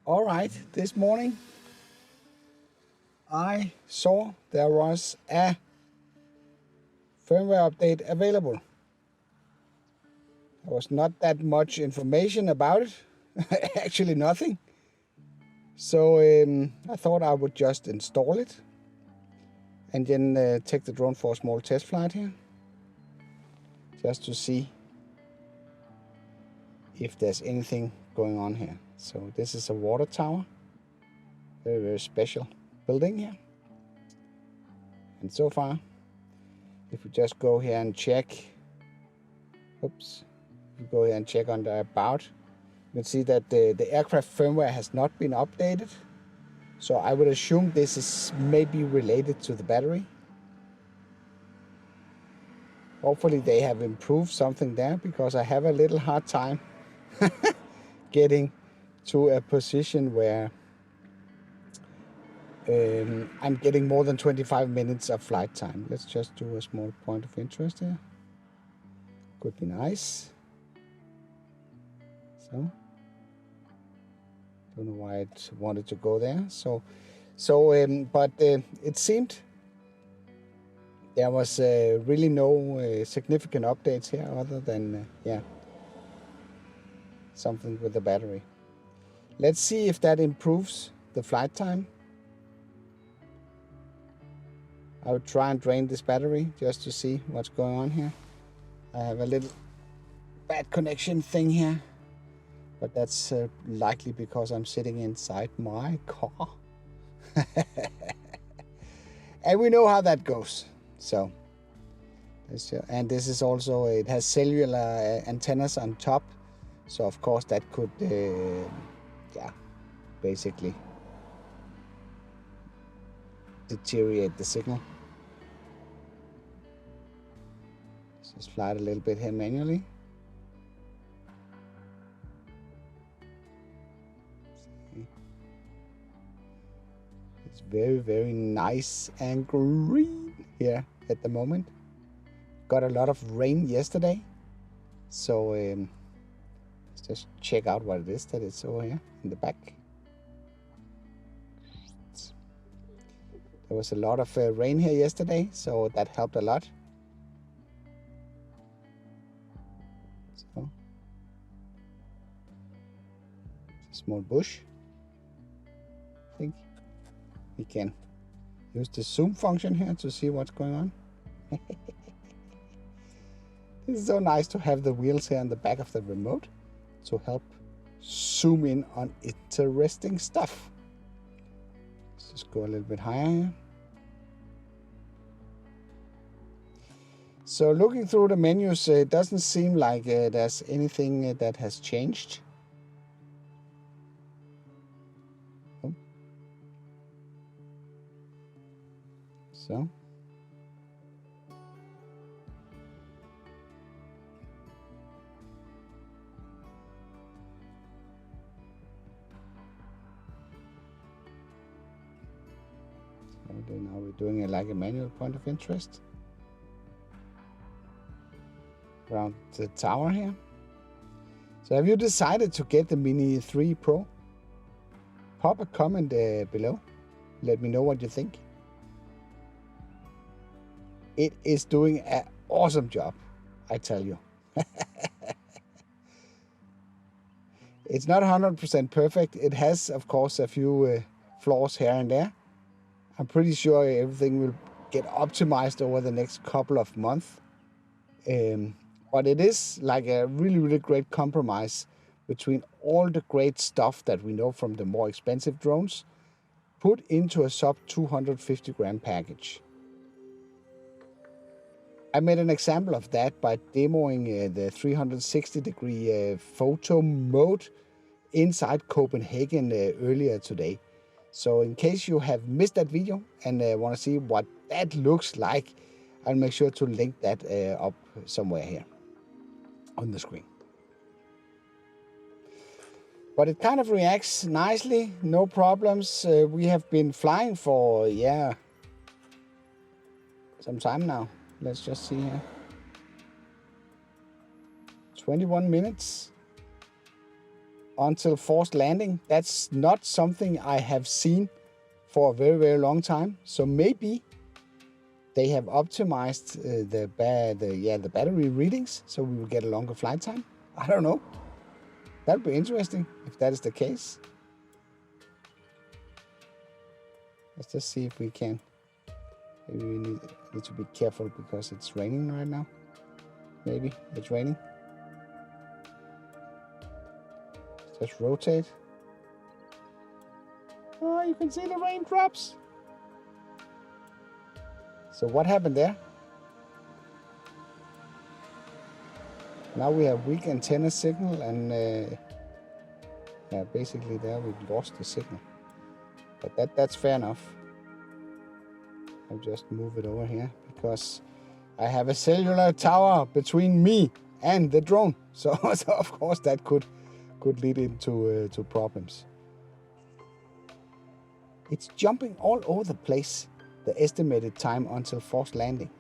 All right, this morning I saw there was a firmware update available. There was not that much information about it, actually nothing. So I thought I would just install it and then take the drone for a small test flight here, just to see if there's anything going on here. So this is a water tower, very, very special building here. And so far, if we just go here and check, if we go here and check on the about, you can see that the aircraft firmware has not been updated. So I would assume this is maybe related to the battery. Hopefully they have improved something there, because I have a little hard time getting to a position where I'm getting more than 25 minutes of flight time. Let's just do a small point of interest here. Could be nice. So, don't know why it wanted to go there. But it seemed there was really no significant updates here, other than something with the battery. Let's see if that improves the flight time. I would try and drain this battery just to see what's going on here. I have a little bad connection thing here, but that's likely because I'm sitting inside my car. And we know how that goes. So, and this is also, it has cellular antennas on top. So of course that could, basically deteriorate the signal. Let's just fly it a little bit here manually. It's very, very nice and green here at the moment. Got a lot of rain yesterday. So let's just check out what it is that it's over here in the back. There was a lot of rain here yesterday, so that helped a lot. So, it's a small bush. I think we can use the zoom function here to see what's going on. This is so nice to have the wheels here on the back of the remote to help zoom in on interesting stuff. Let's just go a little bit higher here. So looking through the menus, it doesn't seem like there's anything that has changed. Oh. So. Now we're doing it like a manual point of interest around the tower here. So have you decided to get the Mini 3 Pro? Pop a comment below. Let me know what you think. It is doing an awesome job, I tell you. It's not 100% perfect. It has, of course, a few flaws here and there. I'm pretty sure everything will get optimized over the next couple of months. But it is like a really, really great compromise between all the great stuff that we know from the more expensive drones, put into a sub 250 gram package. I made an example of that by demoing the 360-degree photo mode inside Copenhagen earlier today. So in case you have missed that video and want to see what that looks like, I'll make sure to link that up somewhere here on the screen. But it kind of reacts nicely, no problems. We have been flying for, some time now. Let's just see here. 21 minutes. until forced landing. That's not something I have seen for a very, very long time. So maybe they have optimized the battery readings so we will get a longer flight time. I don't know. That would be interesting if that is the case. Let's just see if we can. Maybe we need to be careful because it's raining right now. Maybe it's raining. Just rotate. Oh, you can see the raindrops. So what happened there? Now we have weak antenna signal, and yeah, basically there we lost the signal. But that's fair enough. I'll just move it over here because I have a cellular tower between me and the drone. So of course that could lead into to problems. It's jumping all over the place, the estimated time until forced landing.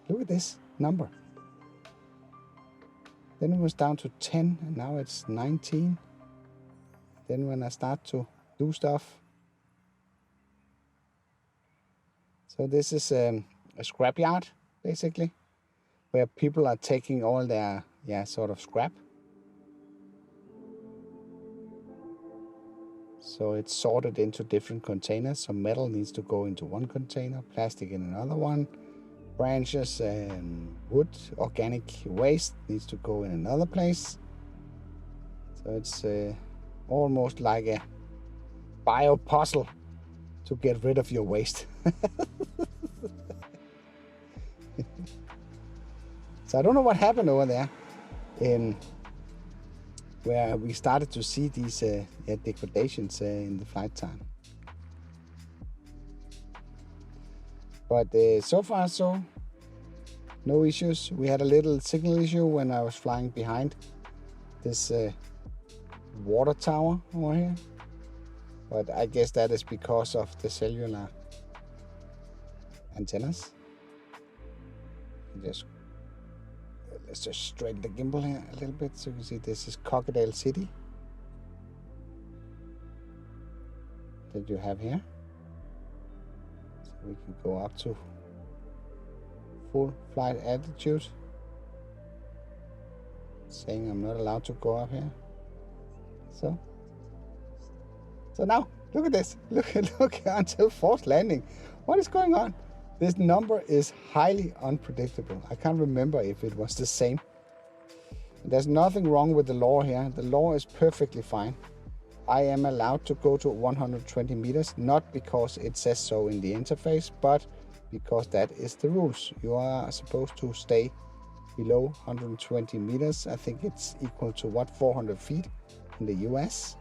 Look at this number. Then it was down to 10, and now it's 19. Then when I start to do stuff. So this is a scrapyard, basically, where people are taking all their, sort of scrap. So it's sorted into different containers. So metal needs to go into one container, plastic in another one, branches and wood, organic waste needs to go in another place. So it's almost like a bio puzzle to get rid of your waste. So I don't know what happened over there, where we started to see these degradations in the flight time. But so far, so no issues. We had a little signal issue when I was flying behind this water tower over here. But I guess that is because of the cellular antennas. Let's just straighten the gimbal here a little bit so you can see this is Crocodile City that you have here. So we can go up to full flight altitude. It's saying I'm not allowed to go up here. So now look at this. Look until forced landing. What is going on? This number is highly unpredictable. I can't remember if it was the same. There's nothing wrong with the law here. The law is perfectly fine. I am allowed to go to 120 meters, not because it says so in the interface, but because that is the rules. You are supposed to stay below 120 meters. I think it's equal to what, 400 feet in the US.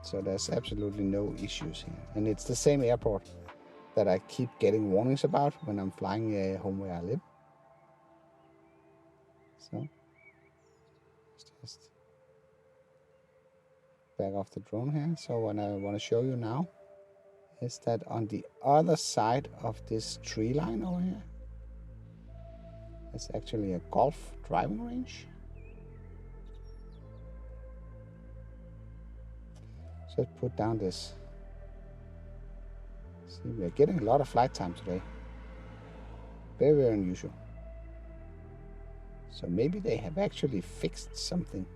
So there's absolutely no issues here. And it's the same airport that I keep getting warnings about when I'm flying home where I live. So just back off the drone here. So what I want to show you now is that on the other side of this tree line over here, it's actually a golf driving range. Let's put down this. See, we are getting a lot of flight time today. Very, very unusual. So maybe they have actually fixed something.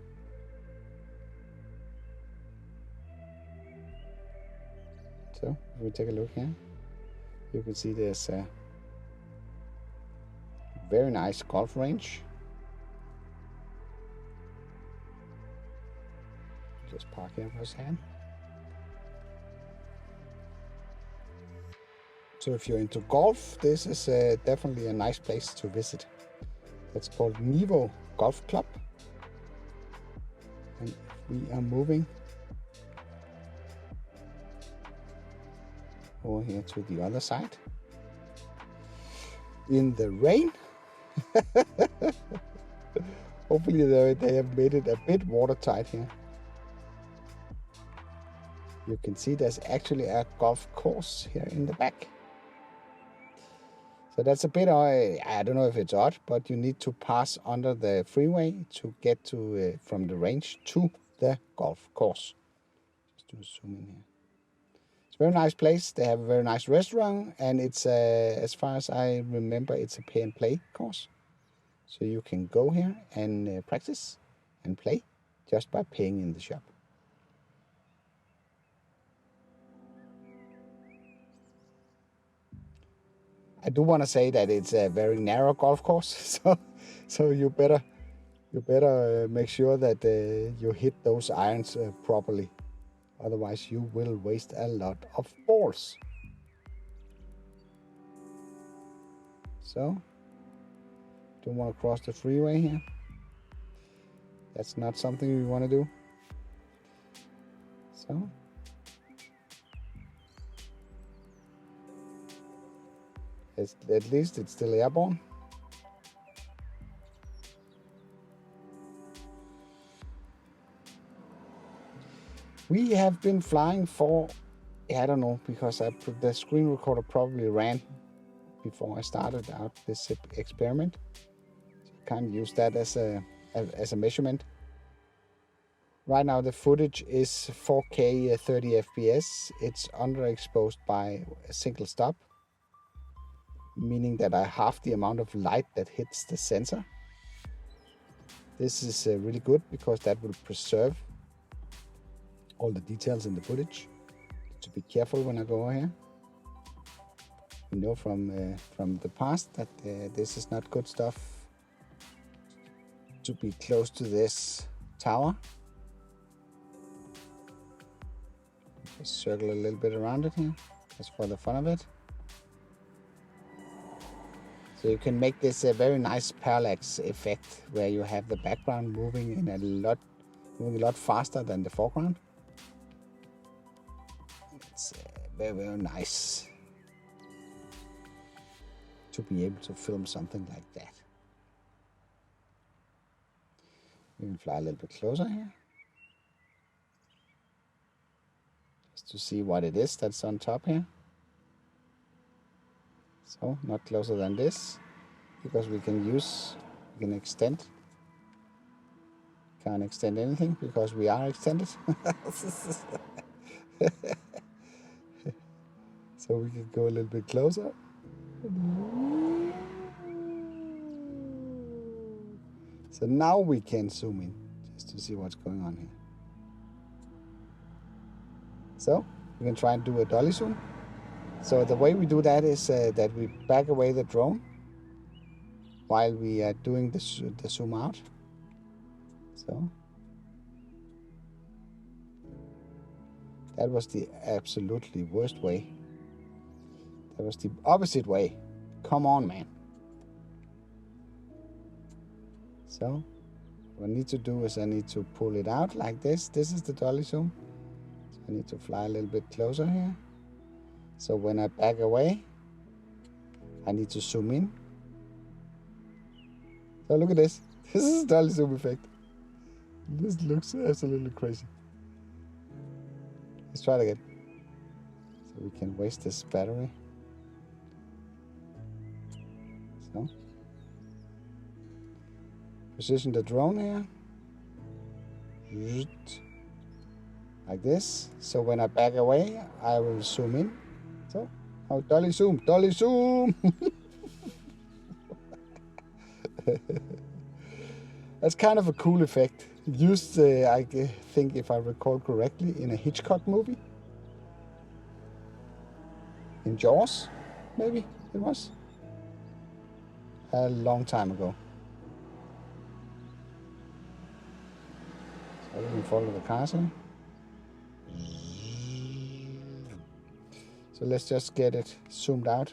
So if we take a look here, you can see there's a very nice golf range. Just park here for a second. So if you're into golf, this is definitely a nice place to visit. It's called Nivo Golf Club. And we are moving over here to the other side. In the rain. Hopefully they have made it a bit watertight here. You can see there's actually a golf course here in the back. So that's a bit, I don't know if it's odd, but you need to pass under the freeway to get to from the range to the golf course. Just do a zoom in here. It's a very nice place. They have a very nice restaurant, and it's, as far as I remember, it's a pay and play course. So you can go here and practice and play just by paying in the shop. I do want to say that it's a very narrow golf course, so you better make sure that you hit those irons properly. Otherwise, you will waste a lot of balls. So, don't want to cross the freeway here. That's not something we want to do. So, at least it's still airborne. We have been flying for, I don't know, because the screen recorder probably ran before I started out this experiment. So I can't use that as a measurement. Right now the footage is 4K 30 FPS. It's underexposed by a single stop, meaning that I half the amount of light that hits the sensor. This is really good because that will preserve all the details in the footage. To be careful when I go over here. We know from the past that this is not good stuff to be close to this tower. Just circle a little bit around it here, just for the fun of it. So you can make this a very nice parallax effect where you have the background moving a lot faster than the foreground. It's very, very nice to be able to film something like that. We can fly a little bit closer here, just to see what it is that's on top here. So not closer than this, because we can extend. Can't extend anything because we are extended. So we can go a little bit closer. So now we can zoom in just to see what's going on here. So we can try and do a dolly zoom. So the way we do that is that we back away the drone while we are doing the zoom out. So that was the absolutely worst way. That was the opposite way. Come on, man. So what I need to do is I need to pull it out like this. This is the dolly zoom. So I need to fly a little bit closer here. So when I back away, I need to zoom in. So look at this. This is the dolly zoom effect. This looks absolutely crazy. Let's try it again. So we can waste this battery. So position the drone here. Like this. So when I back away, I will zoom in. So, oh, dolly zoom, dolly zoom. That's kind of a cool effect. Used, I think, if I recall correctly, in a Hitchcock movie. In Jaws, maybe it was. A long time ago. So we can follow the cars here. So let's just get it zoomed out.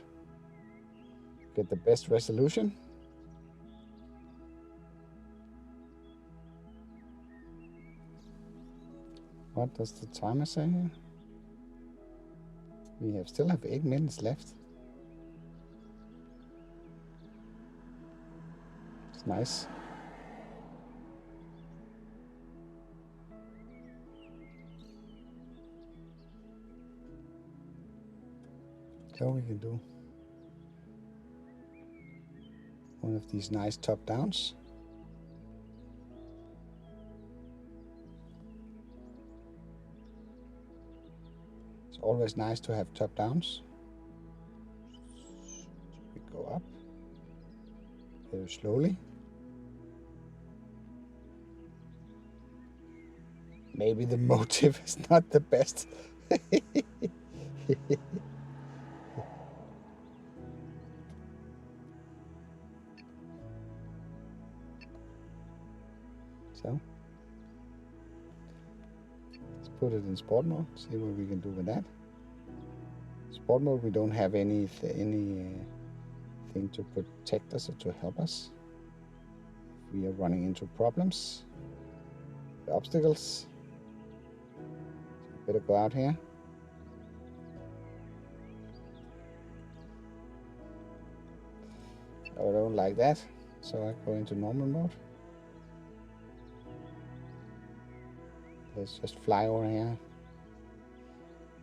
Get the best resolution. What does the timer say here? We still have 8 minutes left. It's nice. So we can do one of these nice top downs. It's always nice to have top downs. We go up very slowly. Maybe the motive is not the best. So let's put it in sport mode, see what we can do with that. Sport mode, we don't have anything to protect us or to help us. We are running into problems, obstacles. Better go out here. Oh, I don't like that, so I go into normal mode. Let's just fly over here.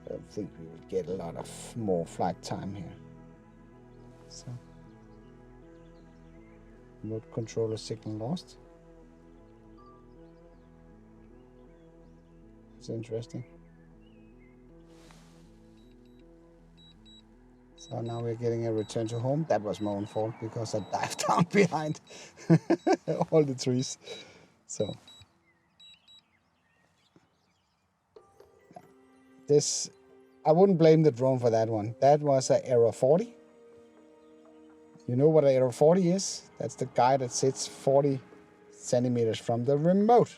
I don't think we will get a lot of more flight time here. So, remote controller signal lost. It's interesting. So now we're getting a return to home. That was my own fault because I dived down behind all the trees. So this, I wouldn't blame the drone for that one. That was an error 40. You know what an error 40 is? That's the guy that sits 40 centimeters from the remote.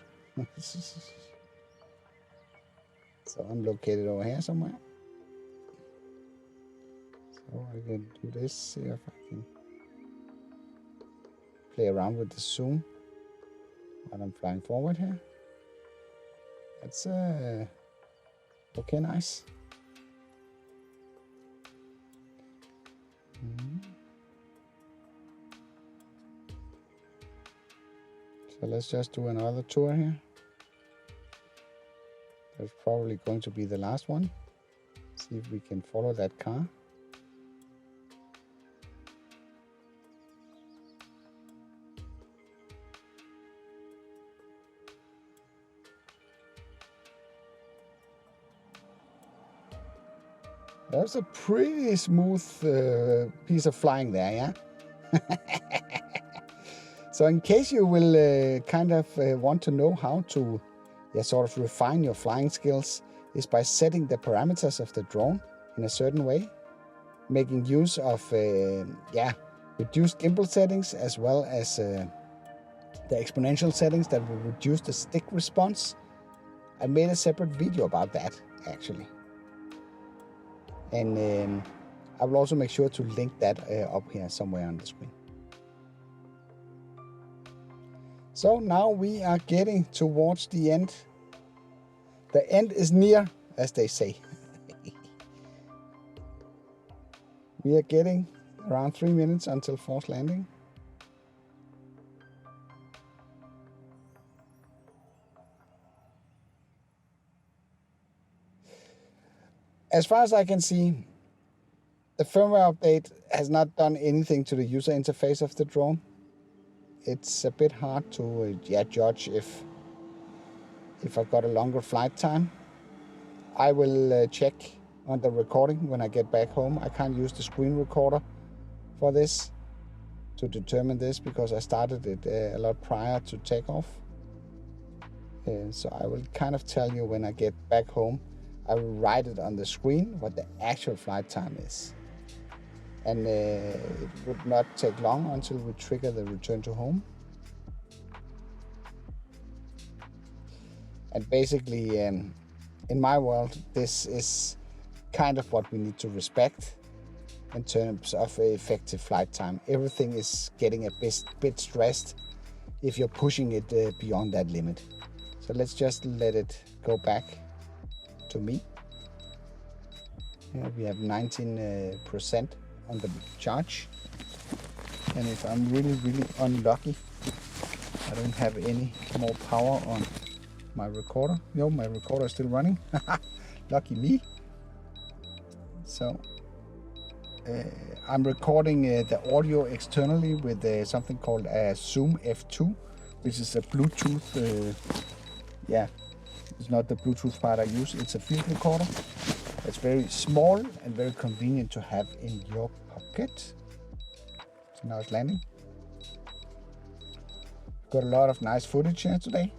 So I'm located over here somewhere. So I can do this, see if I can play around with the zoom while I'm flying forward here. That's okay, nice. So let's just do another tour here. That's probably going to be the last one. See if we can follow that car. That's a pretty smooth piece of flying there, yeah? So in case you will kind of want to know how to sort of refine your flying skills, is by setting the parameters of the drone in a certain way, making use of reduced gimbal settings as well as the exponential settings that will reduce the stick response. I made a separate video about that actually. And I will also make sure to link that up here somewhere on the screen. So now we are getting towards the end. The end is near, as they say. We are getting around 3 minutes until forced landing. As far as I can see, the firmware update has not done anything to the user interface of the drone. It's a bit hard to judge if I got a longer flight time. I will check on the recording when I get back home. I can't use the screen recorder for this to determine this because I started it a lot prior to takeoff. So I will kind of tell you when I get back home. I will write it on the screen what the actual flight time is. And it would not take long until we trigger the return to home. And basically, in my world, this is kind of what we need to respect in terms of effective flight time. Everything is getting a bit stressed if you're pushing it beyond that limit. So let's just let it go back to me. Here we have 19% on the charge. And if I'm really unlucky, I don't have any more power on my recorder. No, my recorder is still running. Lucky me. So I'm recording the audio externally with something called a Zoom F2, which is a Bluetooth, yeah, it's not the Bluetooth part I use, it's a field recorder. It's very small and very convenient to have in your pocket. So now it's landing. Got a lot of nice footage here today.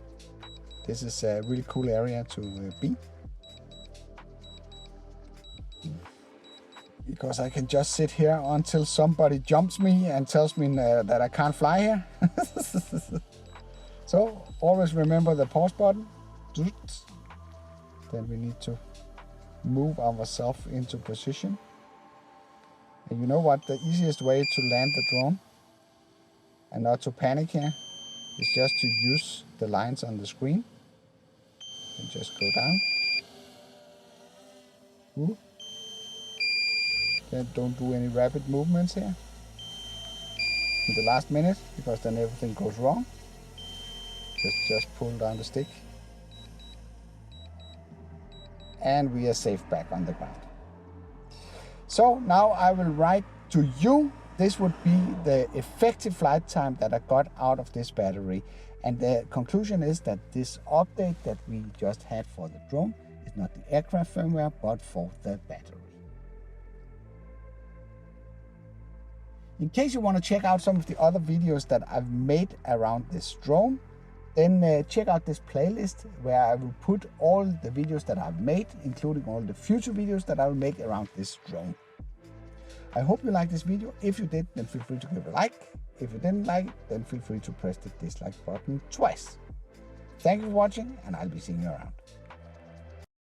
This is a really cool area to be. Because I can just sit here until somebody jumps me and tells me that I can't fly here. So always remember the pause button. Then we need to move ourselves into position. And you know what? The easiest way to land the drone and not to panic here is just to use the lines on the screen and just go down. Ooh. Then don't do any rapid movements here in the last minute, because then everything goes wrong. Just pull down the stick. And we are safe back on the ground. So now I will write to you. This would be the effective flight time that I got out of this battery. And the conclusion is that this update that we just had for the drone is not the aircraft firmware, but for the battery. In case you want to check out some of the other videos that I've made around this drone, then check out this playlist where I will put all the videos that I've made, including all the future videos that I will make around this drone. I hope you liked this video. If you did, then feel free to give it a like. If you didn't like it, then feel free to press the dislike button twice. Thank you for watching, and I'll be seeing you around.